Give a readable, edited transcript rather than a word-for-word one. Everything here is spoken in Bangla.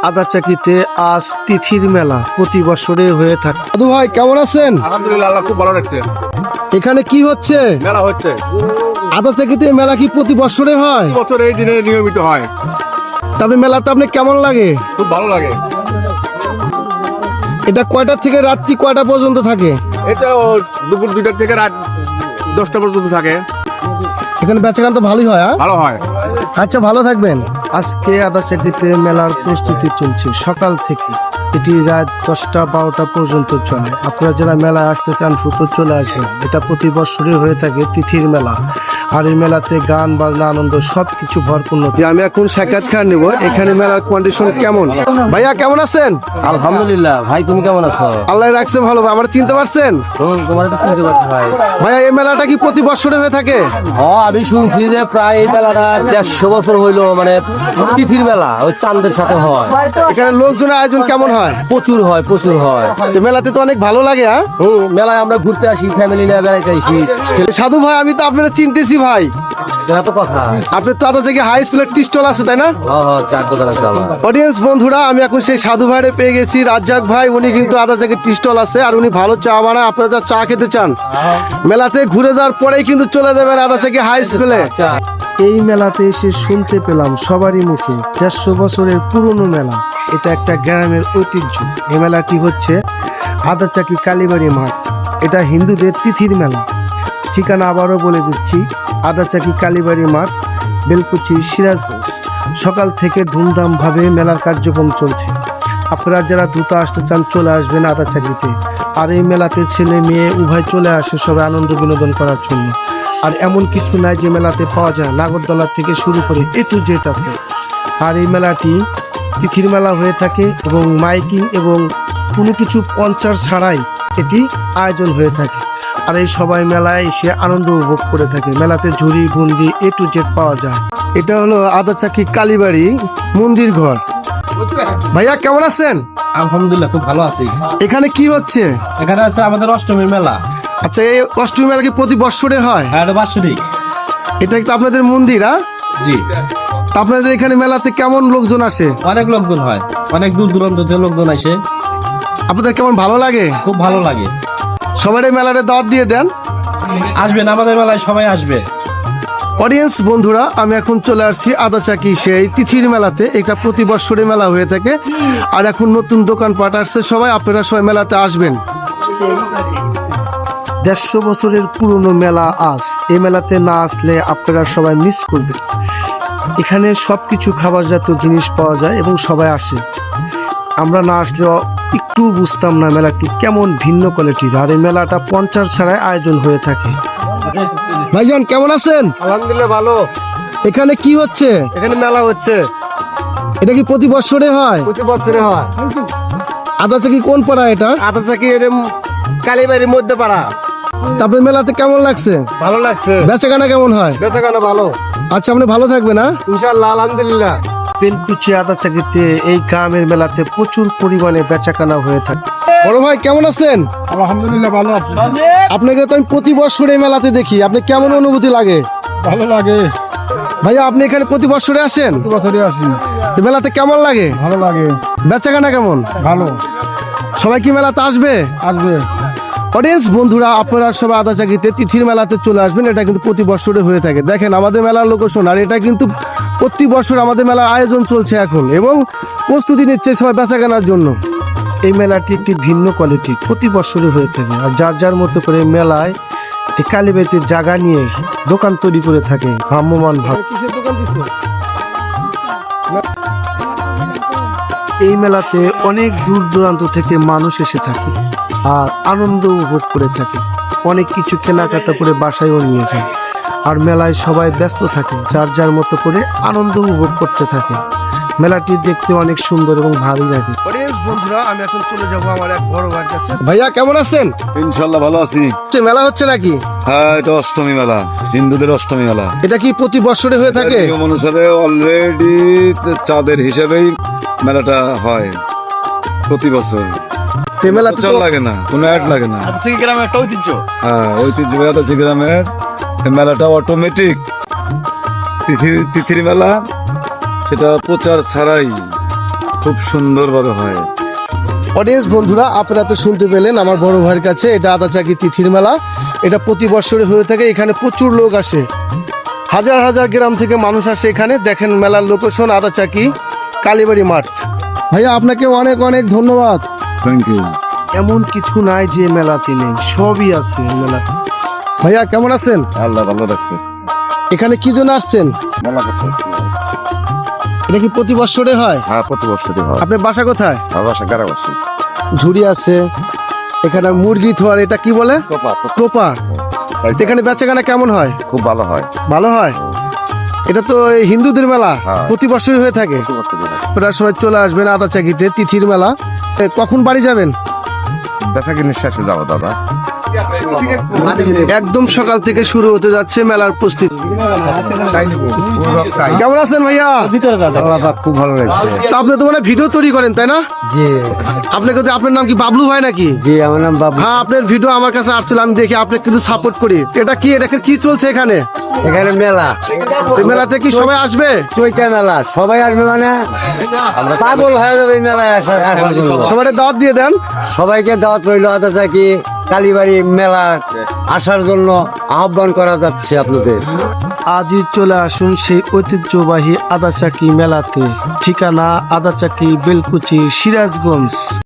আদাচাকিতে আজ তিথির মেলা প্রতি বছরে হয়ে থাকে। দাদু ভাই কেমন আছেন? আলহামদুলিল্লাহ, আল্লাহ খুব ভালো রাখছে। এখানে কি হচ্ছে? মেলা হচ্ছে। আদাচাকিতে মেলা কি প্রতি বছরে হয়? বছর এই দিনে নিয়মিত হয়। তবে মেলাতে আপনি কেমন লাগে? খুব ভালো লাগে। এটা কয়টা থেকে রাত্রি কয়টা পর্যন্ত থাকে? এটা দুপুর 2টা থেকে রাত 10টা পর্যন্ত থাকে। এখানে বেচাকেনা তো ভালোই হয়। ভালো হয়। আচ্ছা, ভালো থাকবেন। আজকে আদাচাকিতে মেলার প্রস্তুতি চলছে সকাল থেকে। এটি রাত 10টা 12টা পর্যন্ত চলে। আপনারা যারা মেলায় আসতে চান দ্রুত চলে আসবেন। এটা প্রতি বছরই হয়ে থাকে তিথির মেলা। আর এই মেলাতে গান বাজনা আনন্দ সবকিছু ভরপূর্ণ। আমি এখন সাক্ষাৎকার নেব। এখানে মেলার কন্ডিশন কেমন? ভাইয়া কেমন আছেন? আলহামদুলিল্লাহ। ভাই তুমি কেমন আছো? আল্লাহ রাখছে ভালো। আমার চিনতে পারছেন? তোমার তো চিনতে পারছি ভাই। ভাইয়া এই মেলাটা কি প্রতি বছরে হয়ে থাকে? হ্যাঁ, আমি শুনছি যে প্রায় এই মেলাটা 150 বছর হইলো, মানে তিথির মেলা ওই চাঁদের সাথে হয়। এখানে লোকজনের আয়োজন কেমন হয়? প্রচুর হয়, প্রচুর হয়। এই মেলাতে তো অনেক ভালো লাগে। মেলায় আমরা ঘুরতে আসি, ফ্যামিলি নিয়ে বেড়াইতে আসি। সাধু ভাই, আমি তো আপনারা চিনতেছি ভাই। এটা তো কথা। আপনার তো আদাচাকি হাই স্কুলের টি স্টল আছে তাই না? হ্যাঁ, চার দোকান আছে আমার। অডিয়েন্স বন্ধুরা, আমি এখন সেই সাধু ভাইরে পেয়ে গেছি। রাজ্জাক ভাই, উনি কিন্তু আদাচাকির টি স্টল আছে আর উনি ভালো চা বানায়। আপনারা যা চা খেতে চান মেলাতে ঘুরে যাওয়ার পরেই কিন্তু চলে যাবেন আদাচাকি হাই স্কুলে। আচ্ছা, এই মেলাতে এসে শুনতে পেলাম সবারই মুখে 150 বছরের পুরনো মেলা। এটা একটা গ্রামের ঐতিহ্য। এই মেলাটি হচ্ছে আদাচাকি কালীবাড়ি মাঠ। এটা হিন্দুদের তিথির মেলা। ঠিকানা আবারও বলে দিচ্ছি, আদাচাকি কালীবাড়ি মাঠ, বেলকুচি, সিরাজগঞ্জ। সকাল থেকে ধুমধামভাবে মেলার কার্যক্রম চলছে। আপনারা যারা দ্রুত আসতে চান চলে আসবেন আদাচাকিতে। আর এই মেলাতে ছেলে মেয়ে উভয় চলে আসে সবাই আনন্দ বিনোদন করার জন্য। আর এমন কিছু নাই যে মেলাতে পাওয়া যায়, নাগরদোলা থেকে শুরু করে A to Z আছে। আর এই মেলাটি তিথির মেলা হয়ে থাকে এবং মাইকিং এবং কোনো কিছু পঞ্চার ছাড়াই এটি আয়োজন হয়ে থাকে। আর এই সবাই মেলায় এসে আনন্দ উপভোগ করে থাকে। মেলাতে ঝুড়ি বুন্দি A to Z পাওয়া যায়। এটা হলো আদাচাকি কালীবাড়ি মন্দির ঘর। ভাইয়া কেমন আছেন? আলহামদুলিল্লাহ, খুব ভালো আছি। এখানে কি হচ্ছে? এখানে আছে আমাদের অষ্টমীর মেলা। আচ্ছা, এই অষ্টমী মেলা কি প্রতি বছরে হয়? হ্যাঁ, এটা বাৎসরিক। এটা কি আপনাদের মন্দির? জি, তা আপনাদের এখানে মেলাতে কেমন লোকজন আসে? অনেক লোকজন হয়, অনেক দূর দূরান্ত থেকে লোকজন আসে। আপনাদের কেমন ভালো লাগে? খুব ভালো লাগে। সবাই মেলাতে দাওয়াত দিয়ে দেন। আসবেন আমাদের মেলায়, সবাই আসবে। অডিয়েন্স বন্ধুরা, আমি এখন চলে আসছি আদাচাকি সেই তিথির মেলাতে। এটা প্রতি বছরে মেলা হয়ে থাকে। আর এখন নতুন দোকানপাট আসছে। সবাই আপনারা সবাই মেলাতে আসবেন। 150 বছরের পুরনো মেলা আজ। এই মেলাতে না আসলে আপনারা সবাই মিস করবেন। এখানে সবকিছু খাবারজাত জিনিস পাওয়া যায় এবং সবাই আসে। আমরা না আসলেও একটু বুঝতাম না মেলাটি কেমন ভিন্ন কোয়ালিটির। আর এই মেলাটা 50 ছাড়াই আয়োজন হয়ে থাকে। ভাইজান কেমন আছেন? আলহামদুলিল্লাহ ভালো। এখানে কি হচ্ছে? এখানে মেলা হচ্ছে, এটা কি প্রতি বছরে হয়? প্রতি বছরে হয়। আদাচাকি কোন পাড়া এটা? আদাচাকি এরম কালীবাড়ির মধ্যে পাড়া। তারপরে মেলাতে কেমন লাগছে? ভালো লাগছে। বেচাকেনা কেমন হয়? বেচাকেনা ভালো, আচ্ছা, আপনি ভালো থাকবেন। ইনশাআল্লাহ, আলহামদুলিল্লাহ। বেলকুচি আদাচাকিতে এই গ্রামের মেলাতে প্রচুর পরিমাণে বেচাকেনা হয়ে থাকে। বড় ভাই কেমন আছেন? আলহামদুলিল্লাহ, ভালো আছি। আপনাকে তো আমি প্রতি বছর এই মেলাতে দেখি। আপনি কেমন অনুভূতি লাগে? ভালো লাগে। ভাইয়া, আপনি এখানে প্রতি বছরে আসেন? বছরে আসি। তো মেলাতে কেমন লাগে? ভালো লাগে। বেচাকেনা কেমন? ভালো। সবাই কি মেলাতে আসবে? আসবে। অডিয়েন্স বন্ধুরা, আপনারা সবাই আদাচাকিতে তিথির মেলাতে চলে আসবেন। এটা কিন্তু প্রতি বছরে হয়ে থাকে। দেখেন আমাদের মেলার লোকেশন। আর এটা কিন্তু প্রতি বছর আমাদের মেলার আয়োজন চলছে এখন এবং প্রস্তুতি নিচ্ছে সবাই বেচাকেনার জন্য। এই মেলাটি একটি ভিন্ন কোয়ালিটি, প্রতি বছরে হয়ে থাকে। আর যার যার মতো করে মেলায় এই কালীবাড়িতে জায়গা নিয়ে দোকান তৈরি করে থাকে ভ্রাম্যমান ভাব। এই মেলাতে অনেক দূর দূরান্ত থেকে মানুষ এসে থাকে আর আনন্দ উপভোগ করে থাকে। অনেক কিছু কেনাকাটা করে বাসায়ও নিয়ে যায়। আর মেলায় সবাই ব্যস্ত থাকে, যার যার মতো করে আনন্দ উপভোগ করতে থাকে। মেলাটি দেখতে অনেক সুন্দর এবং ভারী লাগে। অডিয়েন্স বন্ধুরা, আমি এখন চলে যাব আমার এক বড় ভাইয়ের কাছে। ভাইয়া কেমন আছেন? ইনশাল্লাহ ভালো আছি। মেলা হচ্ছে নাকি? হ্যাঁ, এটা অষ্টমী মেলা, হিন্দুদের অষ্টমী মেলা। এটা কি প্রতি বছরে হয়ে থাকে? নিয়ম অনুসারে অলরেডি চাঁদের হিসেবেই মেলাটা হয় প্রতি বছর। মেলাতে চল লাগে না, কোনো অ্যাড লাগে না। আদাচাকি গ্রামের একটা ঐতিহ্য। হ্যাঁ, ঐতিহ্যবাহী আদাচাকি গ্রামের এই মেলাটা খুব সুন্দরভাবে হয়। অডিয়েন্স বন্ধুরা, আপনারা তো শুনতে পেলেন আমার বড় ভাইয়ের কাছে, এটা আদাচাকি তিথির মেলা। এটা প্রতি বছরে হয়ে থাকে। এখানে প্রচুর লোক আসে, হাজার হাজার গ্রাম থেকে মানুষ আসে এখানে। দেখেন মেলার লোকেশন আদাচাকি কালীবাড়ি মাঠ। ভাইয়া আপনাকে অনেক অনেক ধন্যবাদ। Thank you. এমন কিছু নাই যে মেলাতে নেই, সবই আছে মেলাতে। ভাইয়া কেমন আছেন? আল্লাহ ভালো রাখছে। এখানে কি জন্য আসছেন? মেলা করতে আসছি। এটা কি প্রতি বছরে হয়? হ্যাঁ, প্রতি বছরই হয়। আপনার বাসা কোথায়? আমার বাসা গারাবাসী। ঝুড়ি আছে এখানে, মুরগি থোয়ার, এটা কি বলে? টোপা। এখানে বেচাকেনা কেমন হয়? খুব ভালো হয়। ভালো হয়। এটা তো এই হিন্দুদের মেলা, হ্যাঁ। প্রতি বছরই হয়ে থাকে। আপনারা সবাই চলে আসবেন আদাচাকিতে, তিথির মেলা। কখন বাড়ি যাবেন? বেচাকে নিঃশ্বাসে যাবো দাদা। একদম সকাল থেকে শুরু হতে যাচ্ছে মেলার প্রস্তুতি। কেমন আছেন ভাইয়া? আল্লাহ পাক খুব ভালো লাগছে। তা আপনি তো মানে ভিডিও তৈরি করেন তাই না? জি আপনাকে তো, আপনার নাম কি বাবলু ভাই নাকি? জি, আমার নাম বাবু। হ্যাঁ, আপনার ভিডিও আমার কাছে আসছিল, আমি দেখি আপনি কিন্তু সাপোর্ট করি। এটা কি, এটা কি চলছে এখানে? এখানে মেলা, এই মেলাতে কি সবাই আসবে? চৈতা মেলা, সবাই আসবে মানে পাগল হয়ে যাবে এই মেলায় আসার জন্য। সবাই দাওয়াত দিয়ে দেন। সবাইকে দাওয়াত রইল আদাচাকি কালীবাড়ি মেলা আসার জন্য আহ্বান করা যাচ্ছে আপনাদের। আজই চলে আসুন সেই ঐতিহ্যবাহী আদাচাকি মেলাতে। ঠিকানা আদাচাকি, বেলকুচি, সিরাজগঞ্জ।